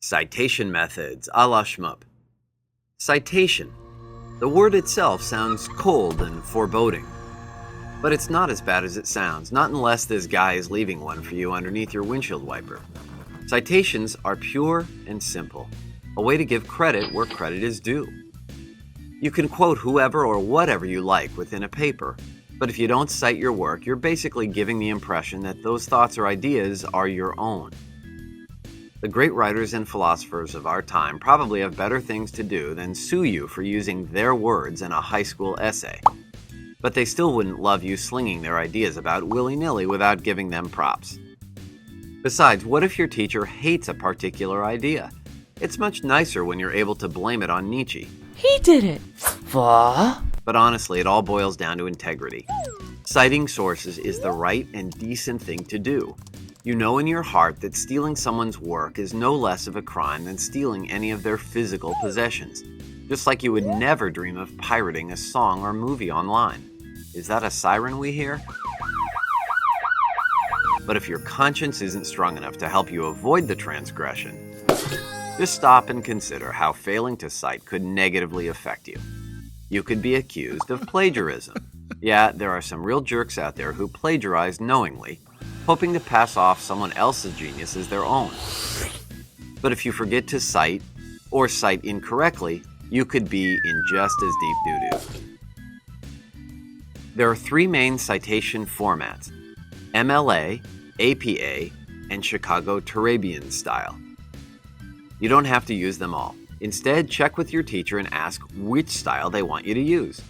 Citation methods a la Shmoop. Citation. The word itself sounds cold and foreboding. But it's not as bad as it sounds, not unless this guy is leaving one for you underneath your windshield wiper. Citations are pure and simple, a way to give credit where credit is due. You can quote whoever or whatever you like within a paper, but if you don't cite your work, you're basically giving the impression that those thoughts or ideas are your own. The great writers and philosophers of our time probably have better things to do than sue you for using their words in a high school essay. But they still wouldn't love you slinging their ideas about willy-nilly without giving them props. Besides, what if your teacher hates a particular idea? It's much nicer when you're able to blame it on Nietzsche. He did it. What? But honestly, it all boils down to integrity. Citing sources is the right and decent thing to do. You know in your heart that stealing someone's work is no less of a crime than stealing any of their physical possessions. Just like you would never dream of pirating a song or movie online. Is that a siren we hear? But if your conscience isn't strong enough to help you avoid the transgression, just stop and consider how failing to cite could negatively affect you. You could be accused of plagiarism. Yeah, there are some real jerks out there who plagiarize knowingly, hoping to pass off someone else's genius as their own. But if you forget to cite, or cite incorrectly, you could be in just as deep doo-doo. There are three main citation formats: MLA, APA, and Chicago Turabian style. You don't have to use them all. Instead, check with your teacher and ask which style they want you to use.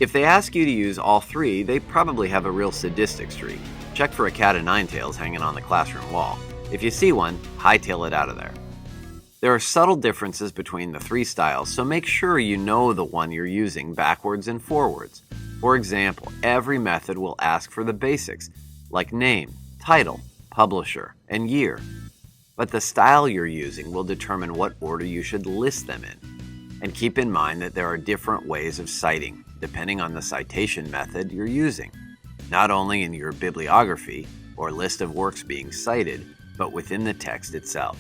If they ask you to use all three, they probably have a real sadistic streak. Check for a cat of nine tails hanging on the classroom wall. If you see one, hightail it out of there. There are subtle differences between the three styles, so make sure you know the one you're using backwards and forwards. For example, every method will ask for the basics, like name, title, publisher, and year. But the style you're using will determine what order you should list them in. And keep in mind that there are different ways of citing, depending on the citation method you're using, not only in your bibliography or list of works being cited, but within the text itself.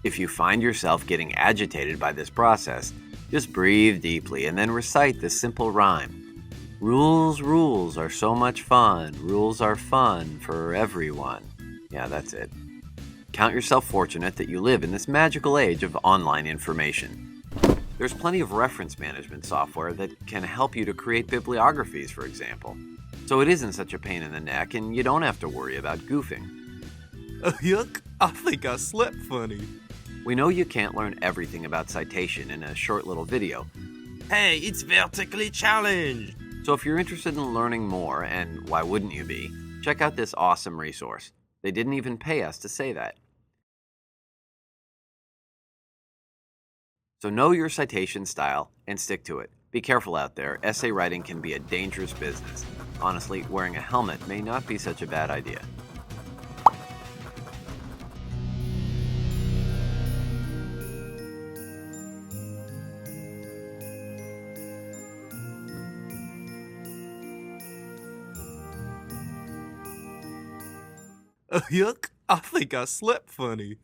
If you find yourself getting agitated by this process, just breathe deeply and then recite this simple rhyme. Rules, rules are so much fun. Rules are fun for everyone. Yeah, that's it. Count yourself fortunate that you live in this magical age of online information. There's plenty of reference management software that can help you to create bibliographies, for example. So it isn't such a pain in the neck and you don't have to worry about goofing. Yuck, I think I slept funny. We know you can't learn everything about citation in a short little video. Hey, it's vertically challenged. So if you're interested in learning more, and why wouldn't you be, check out this awesome resource. They didn't even pay us to say that. So know your citation style and stick to it. Be careful out there. Essay writing can be a dangerous business. Honestly, wearing a helmet may not be such a bad idea. Yuck, I think I slept funny.